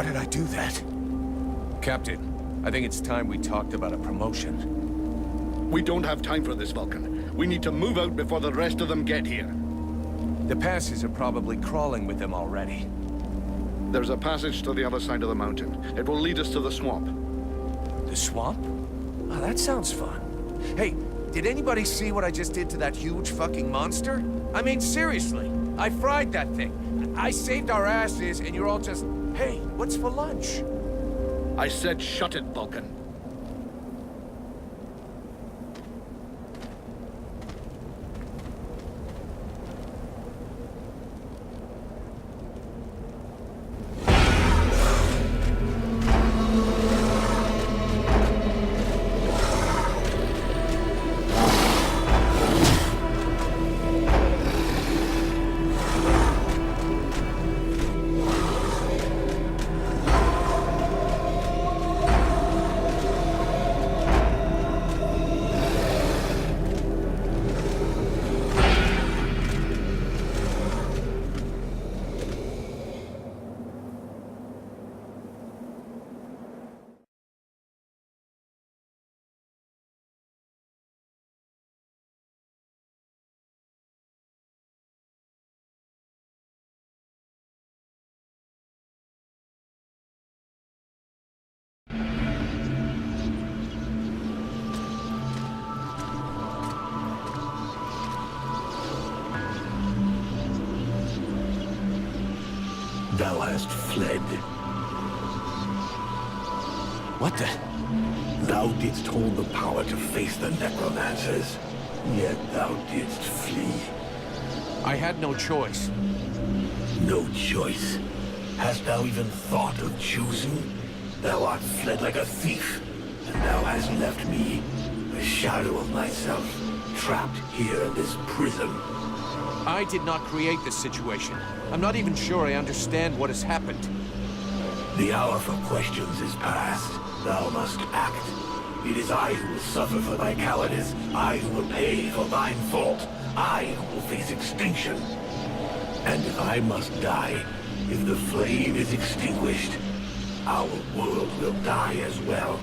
How did I do that? Captain, I think it's time we talked about a promotion. We don't have time for this, Vulcan. We need to move out before the rest of them get here. The passes are probably crawling with them already. There's a passage to the other side of the mountain. It will lead us to the swamp. The swamp? Oh, that sounds fun. Hey, did anybody see what I just did to that huge fucking monster? I mean, seriously, I fried that thing. I saved our asses, and you're all just, hey, what's for lunch? I said shut it, Vulcan. Thou hast fled. What the? Thou didst hold the power to face the necromancers, yet thou didst flee. I had no choice. No choice. Hast thou even thought of choosing? Thou art fled like a thief, and thou hast left me, a shadow of myself, trapped here in this prison. I did not create this situation. I'm not even sure I understand what has happened. The hour for questions is past. Thou must act. It is I who will suffer for thy cowardice. I who will pay for thine fault. I who will face extinction. And if I must die, if the flame is extinguished, our world will die as well.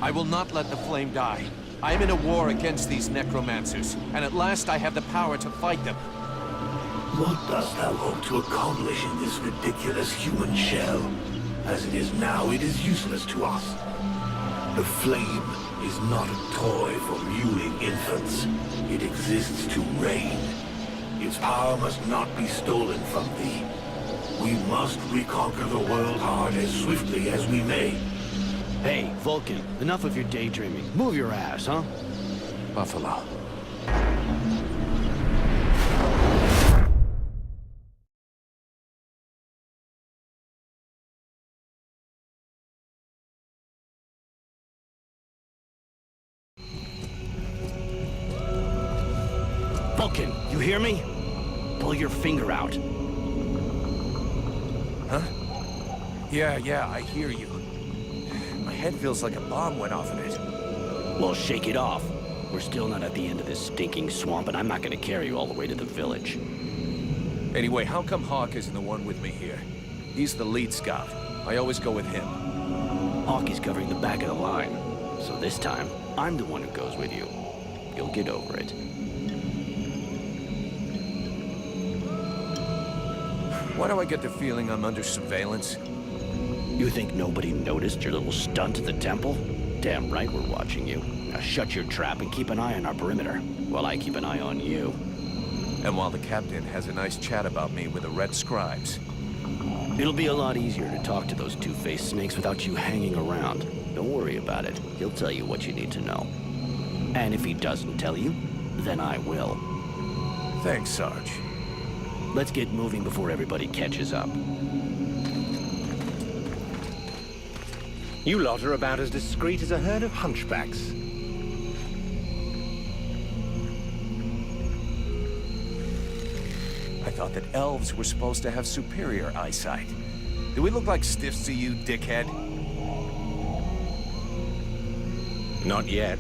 I will not let the flame die. I am in a war against these necromancers, and at last I have the power to fight them. What dost thou hope to accomplish in this ridiculous human shell? As it is now, it is useless to us. The flame is not a toy for mewling infants. It exists to reign. Its power must not be stolen from thee. We must reconquer the world hard as swiftly as we may. Hey, Vulcan, enough of your daydreaming. Move your ass, huh? Buffalo. Vulcan, you hear me? Pull your finger out. Huh? Yeah, I hear you. My head feels like a bomb went off in it. Well, shake it off. We're still not at the end of this stinking swamp, and I'm not gonna carry you all the way to the village. Anyway, how come Hawk isn't the one with me here? He's the lead scout. I always go with him. Hawk is covering the back of the line. So this time, I'm the one who goes with you. You'll get over it. Why do I get the feeling I'm under surveillance? You think nobody noticed your little stunt at the temple? Damn right we're watching you. Now shut your trap and keep an eye on our perimeter, while I keep an eye on you. And while the captain has a nice chat about me with the red scribes. It'll be a lot easier to talk to those two-faced snakes without you hanging around. Don't worry about it. He'll tell you what you need to know. And if he doesn't tell you, then I will. Thanks, Sarge. Let's get moving before everybody catches up. You lot are about as discreet as a herd of hunchbacks. I thought that elves were supposed to have superior eyesight. Do we look like stiffs to you, dickhead? Not yet.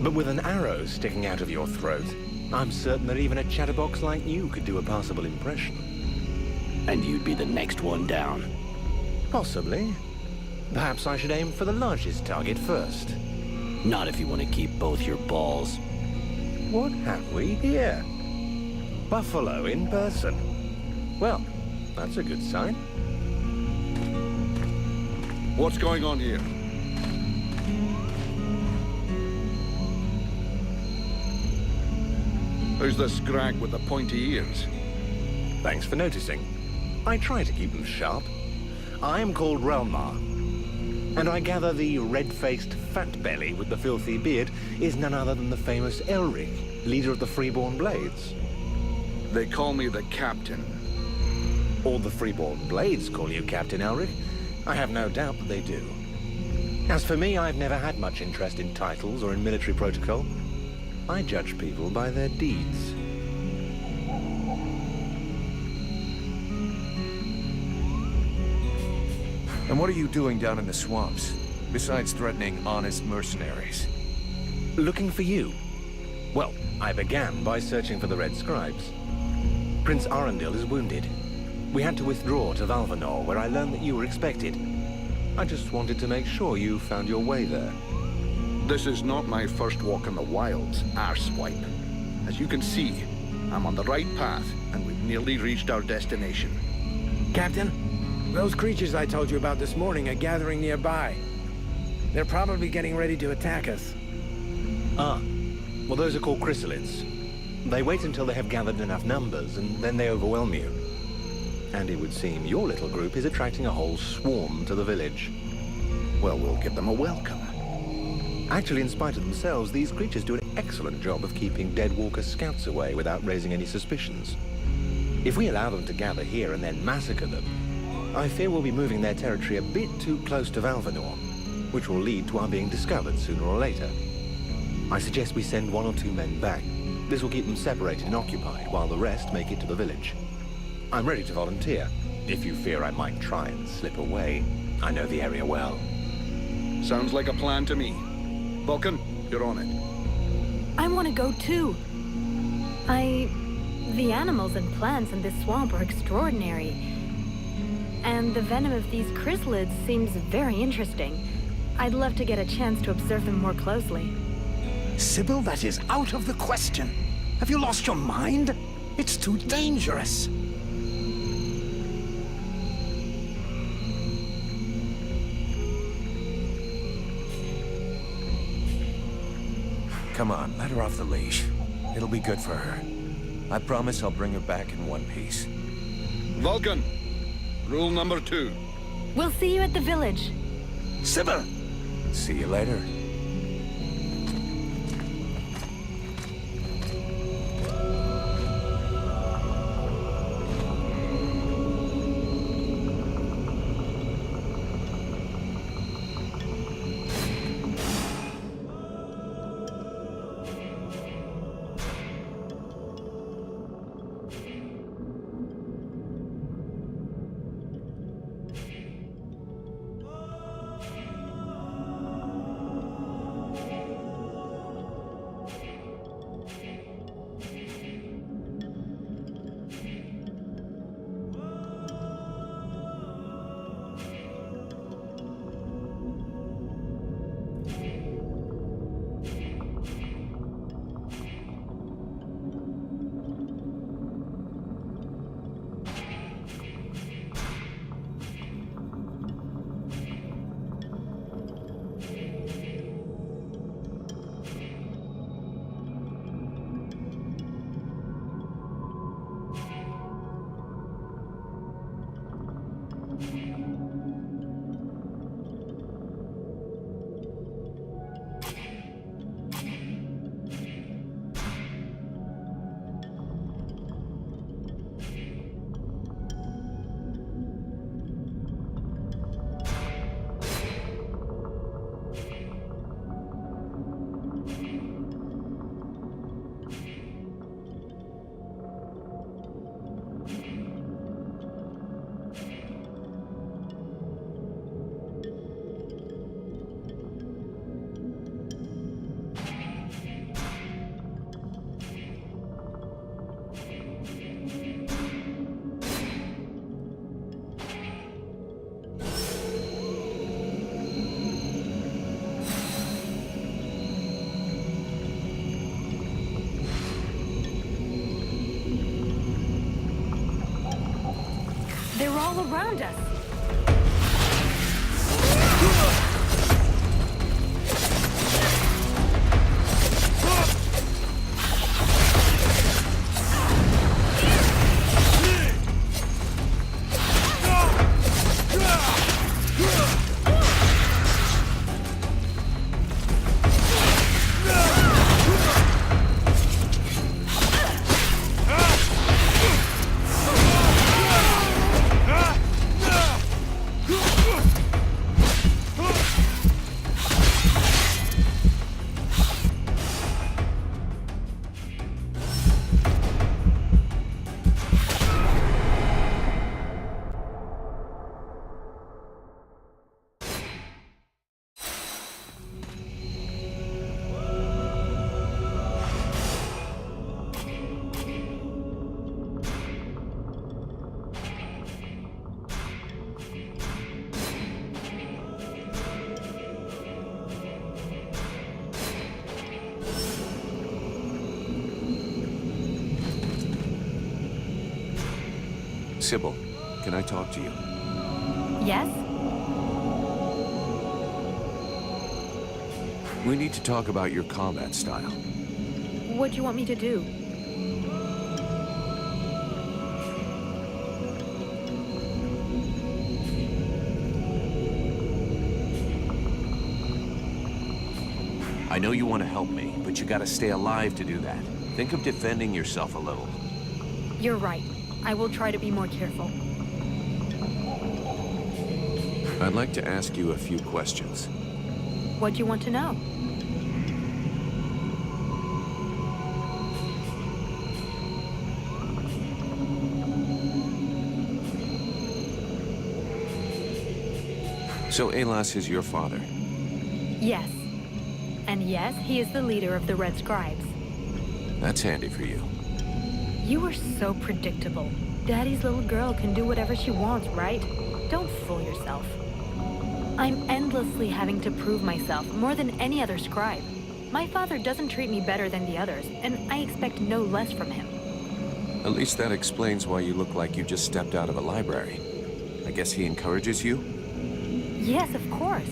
But with an arrow sticking out of your throat, I'm certain that even a chatterbox like you could do a passable impression. And you'd be the next one down. Possibly. Perhaps I should aim for the largest target first. Not if you want to keep both your balls. What have we here? Buffalo in person. Well, that's a good sign. What's going on here? Who's the scrag with the pointy ears? Thanks for noticing. I try to keep them sharp. I'm called Relmar, and I gather the red-faced fat belly with the filthy beard is none other than the famous Elric, leader of the Freeborn Blades. They call me the Captain. All the Freeborn Blades call you Captain Elric. I have no doubt that they do. As for me, I've never had much interest in titles or in military protocol. I judge people by their deeds. And what are you doing down in the swamps, besides threatening honest mercenaries? Looking for you. Well, I began by searching for the Red Scribes. Prince Arundel is wounded. We had to withdraw to Valvanor, where I learned that you were expected. I just wanted to make sure you found your way there. This is not my first walk in the wilds, arswipe. As you can see, I'm on the right path, and we've nearly reached our destination. Captain, those creatures I told you about this morning are gathering nearby. They're probably getting ready to attack us. Ah, well, those are called chrysalids. They wait until they have gathered enough numbers, and then they overwhelm you. And it would seem your little group is attracting a whole swarm to the village. Well, we'll give them a welcome. Actually, in spite of themselves, these creatures do an excellent job of keeping Dead Walker scouts away without raising any suspicions. If we allow them to gather here and then massacre them, I fear we'll be moving their territory a bit too close to Valvanor, which will lead to our being discovered sooner or later. I suggest we send 1 or 2 men back. This will keep them separated and occupied, while the rest make it to the village. I'm ready to volunteer, if you fear I might try and slip away. I know the area well. Sounds like a plan to me. Vulcan, you're on it. I want to go too. The animals and plants in this swamp are extraordinary. And the venom of these chrysalids seems very interesting. I'd love to get a chance to observe them more closely. Sybil, that is out of the question. Have you lost your mind? It's too dangerous. Come on, let her off the leash. It'll be good for her. I promise I'll bring her back in one piece. Vulcan, rule number 2. We'll see you at the village. Sybil! See you later. all around us. Sybil, can I talk to you? Yes? We need to talk about your combat style. What do you want me to do? I know you want to help me, but you gotta stay alive to do that. Think of defending yourself a little. You're right. I will try to be more careful. I'd like to ask you a few questions. What do you want to know? So Alas is your father? Yes. And yes, he is the leader of the Red Scribes. That's handy for you. You are so predictable. Daddy's little girl can do whatever she wants, right? Don't fool yourself. I'm endlessly having to prove myself more than any other scribe. My father doesn't treat me better than the others, and I expect no less from him. At least that explains why you look like you just stepped out of a library. I guess he encourages you? Yes, of course.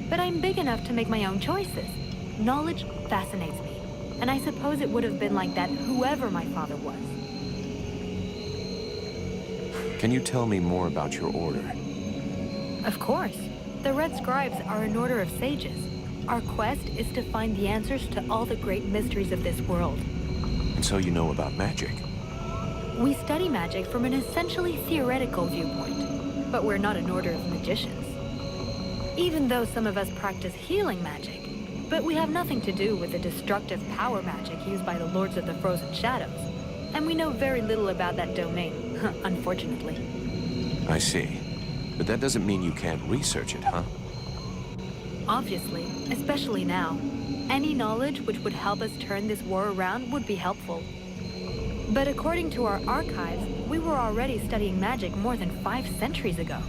But I'm big enough to make my own choices. Knowledge fascinates me, and I suppose it would have been like that whoever my father was. Can you tell me more about your order? Of course. The Red Scribes are an order of sages. Our quest is to find the answers to all the great mysteries of this world. And so you know about magic? We study magic from an essentially theoretical viewpoint, but we're not an order of magicians. Even though some of us practice healing magic, but we have nothing to do with the destructive power magic used by the Lords of the Frozen Shadows, and we know very little about that domain, unfortunately. I see. But that doesn't mean you can't research it, huh? Obviously, especially now. Any knowledge which would help us turn this war around would be helpful. But according to our archives, we were already studying magic more than 5 centuries ago.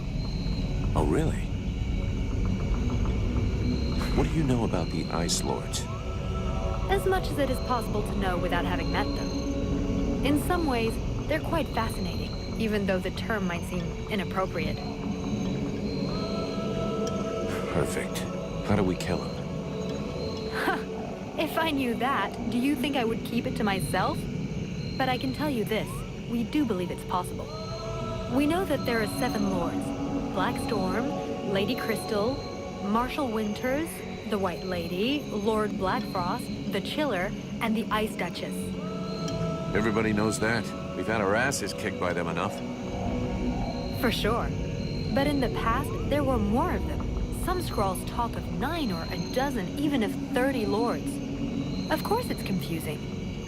Oh, really? What do you know about the Ice Lords? As much as it is possible to know without having met them. In some ways, they're quite fascinating, even though the term might seem inappropriate. Perfect. How do we kill him? If I knew that, do you think I would keep it to myself? But I can tell you this, we do believe it's possible. We know that there are 7 lords. Black Storm, Lady Crystal, Marshal Winters, the White Lady, Lord Blackfrost, the Chiller, and the Ice Duchess. Everybody knows that. We've had our asses kicked by them enough. For sure. But in the past, there were more of them. Some scrolls talk of 9 or a dozen, even of 30 lords. Of course it's confusing.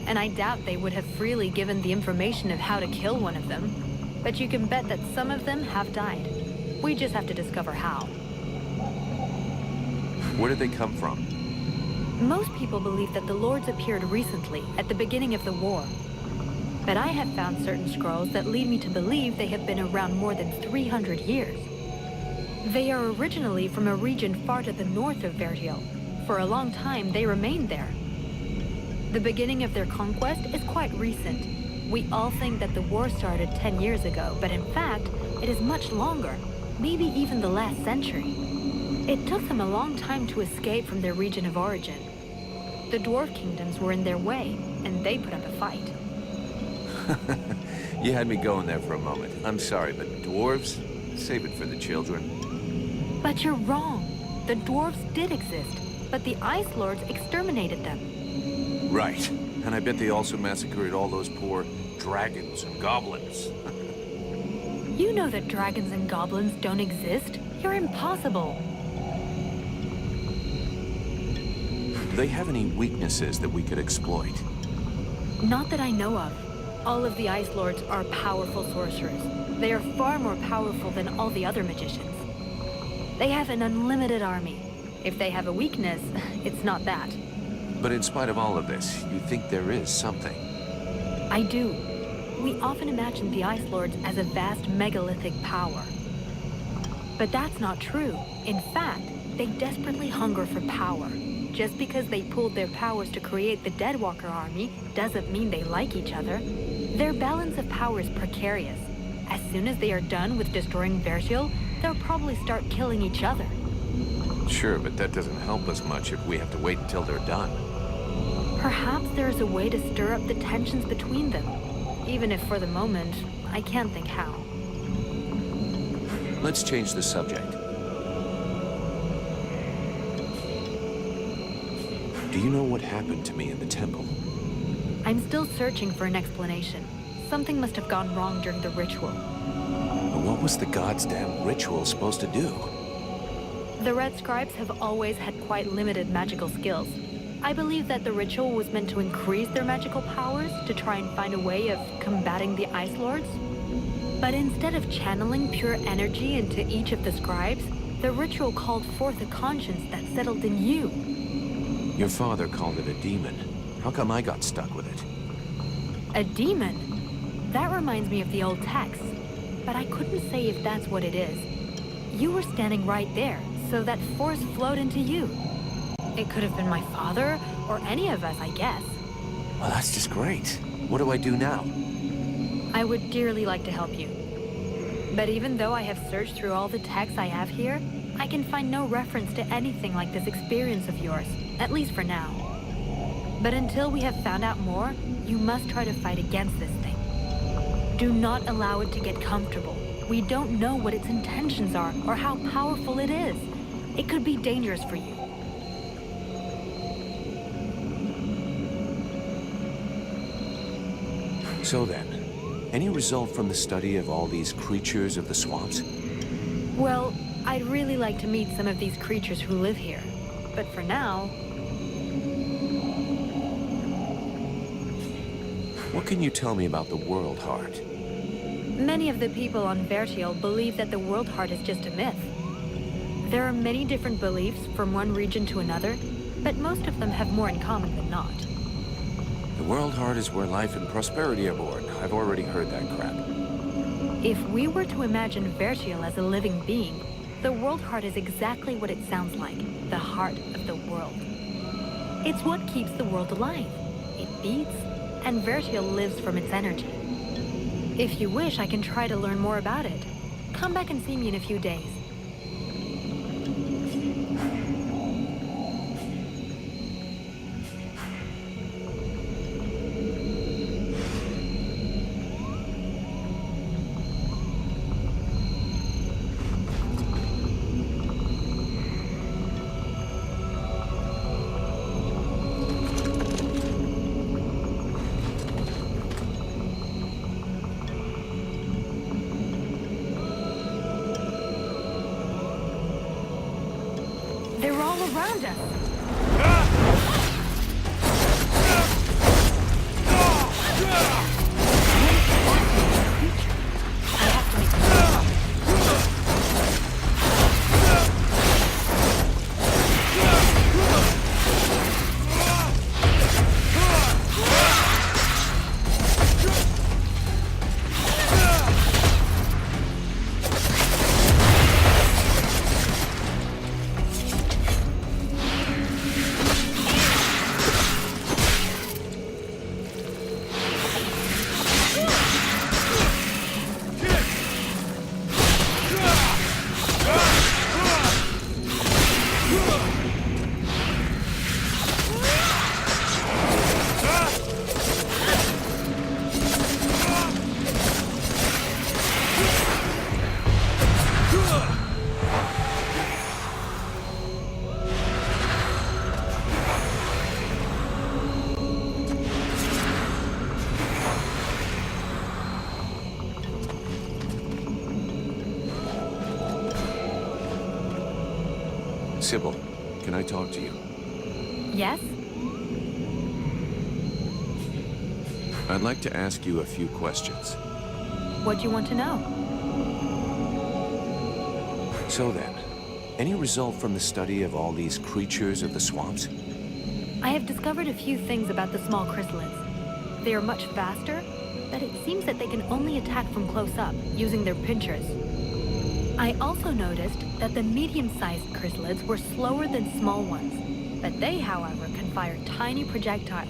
And I doubt they would have freely given the information of how to kill one of them. But you can bet that some of them have died. We just have to discover how. Where did they come from? Most people believe that the lords appeared recently, at the beginning of the war. But I have found certain scrolls that lead me to believe they have been around more than 300 years. They are originally from a region far to the north of Vertiel. For a long time, they remained there. The beginning of their conquest is quite recent. We all think that the war started 10 years ago, but in fact, it is much longer, maybe even the last century. It took them a long time to escape from their region of origin. The dwarf kingdoms were in their way, and they put up a fight. You had me going there for a moment. I'm sorry, but dwarves? Save it for the children. But you're wrong. The dwarves did exist, but the Ice Lords exterminated them. Right. And I bet they also massacred all those poor dragons and goblins. You know that dragons and goblins don't exist. You're impossible. Do they have any weaknesses that we could exploit? Not that I know of. All of the Ice Lords are powerful sorcerers. They are far more powerful than all the other magicians. They have an unlimited army. If they have a weakness, it's not that. But in spite of all of this, you think there is something? I do. We often imagine the Ice Lords as a vast megalithic power. But that's not true. In fact, they desperately hunger for power. Just because they pooled their powers to create the Deadwalker army doesn't mean they like each other. Their balance of power is precarious. As soon as they are done with destroying Vertial, they'll probably start killing each other. Sure, but that doesn't help us much if we have to wait until they're done. Perhaps there is a way to stir up the tensions between them. Even if for the moment, I can't think how. Let's change the subject. Do you know what happened to me in the temple? I'm still searching for an explanation. Something must have gone wrong during the ritual. But what was the god's damn ritual supposed to do? The Red Scribes have always had quite limited magical skills. I believe that the ritual was meant to increase their magical powers to try and find a way of combating the Ice Lords. But instead of channeling pure energy into each of the scribes, the ritual called forth a conscience that settled in you. Your father called it a demon. How come I got stuck with it? A demon? That reminds me of the old texts, but I couldn't say if that's what it is. You were standing right there, so that force flowed into you. It could have been my father, or any of us, I guess. Well, that's just great. What do I do now? I would dearly like to help you. But even though I have searched through all the texts I have here, I can find no reference to anything like this experience of yours, at least for now. But until we have found out more, you must try to fight against this thing. Do not allow it to get comfortable. We don't know what its intentions are, or how powerful it is. It could be dangerous for you. So then, any result from the study of all these creatures of the swamps? Well, I'd really like to meet some of these creatures who live here. But for now... What can you tell me about the World Heart? Many of the people on Vertial believe that the World Heart is just a myth. There are many different beliefs from one region to another, but most of them have more in common than not. The World Heart is where life and prosperity are born. I've already heard that crap. If we were to imagine Vertial as a living being, the World Heart is exactly what it sounds like, the heart of the world. It's what keeps the world alive. It beats, and Vertial lives from its energy. If you wish, I can try to learn more about it. Come back and see me in a few days. They're all around us. Sybil, can I talk to you? Yes? I'd like to ask you a few questions. What do you want to know? So then, any result from the study of all these creatures of the swamps? I have discovered a few things about the small chrysalids. They are much faster, but it seems that they can only attack from close up, using their pinchers. I also noticed that the medium-sized chrysalids were slower than small ones, but they, however, can fire tiny projectiles.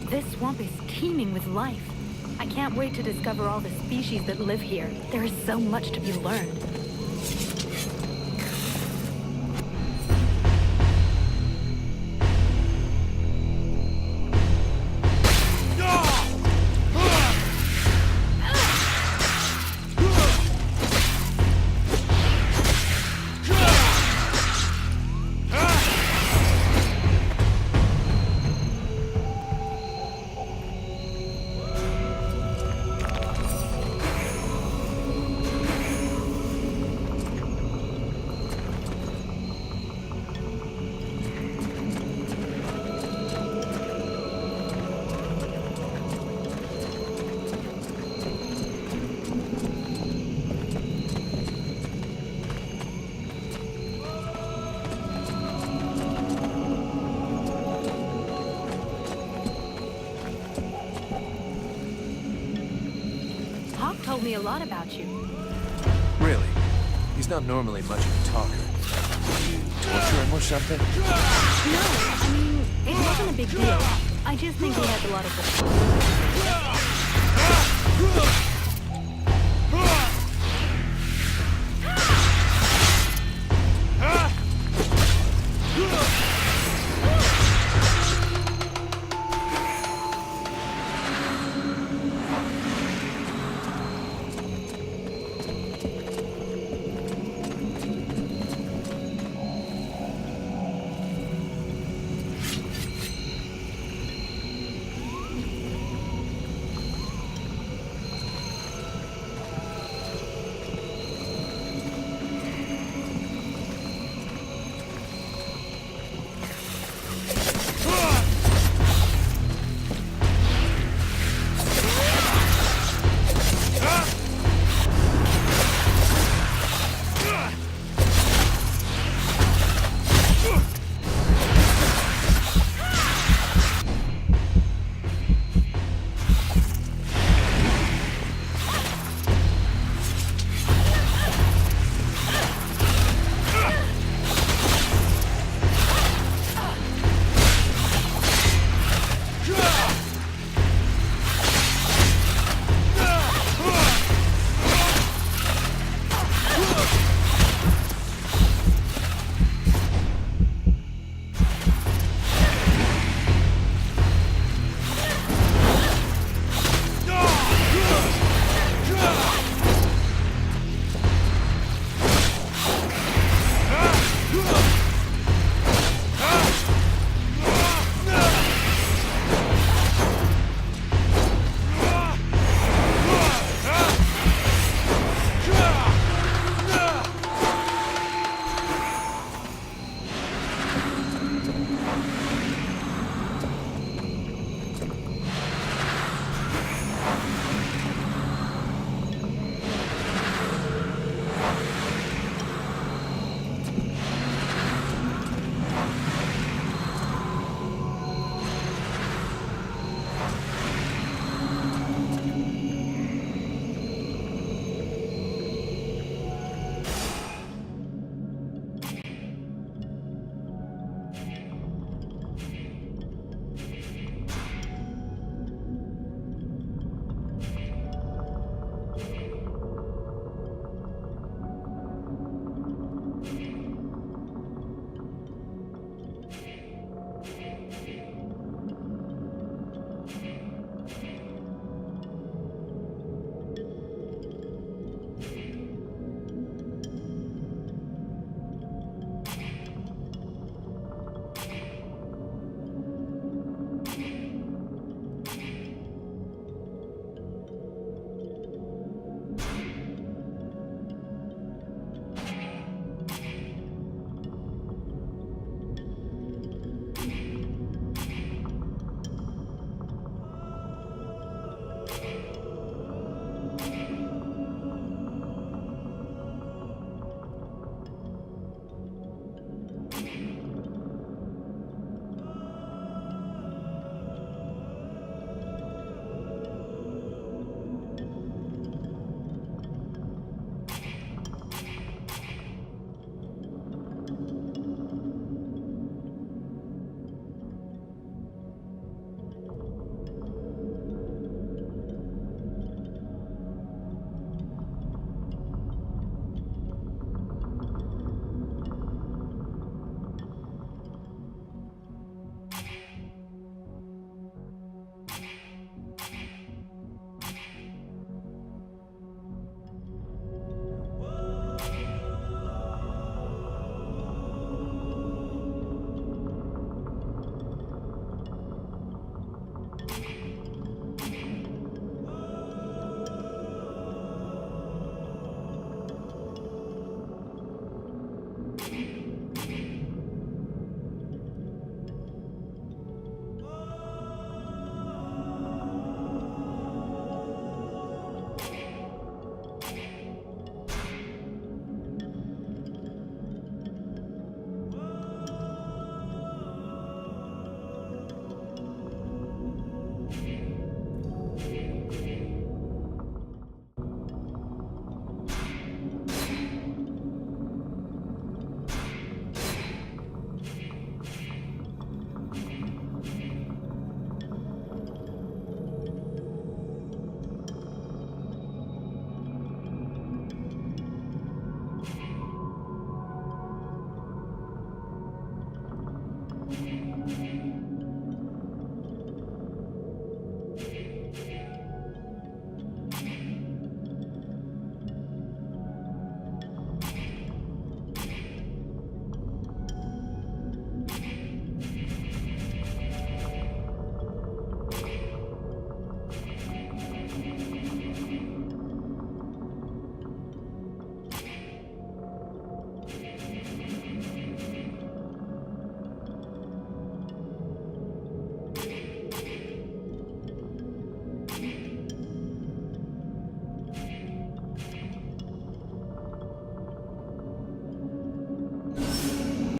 This swamp is teeming with life. I can't wait to discover all the species that live here. There is so much to be learned. Told me a lot about you. Really? He's not normally much of a talker. Did you torture him or something? No, I mean, it wasn't a big deal. I just think he has a lot of...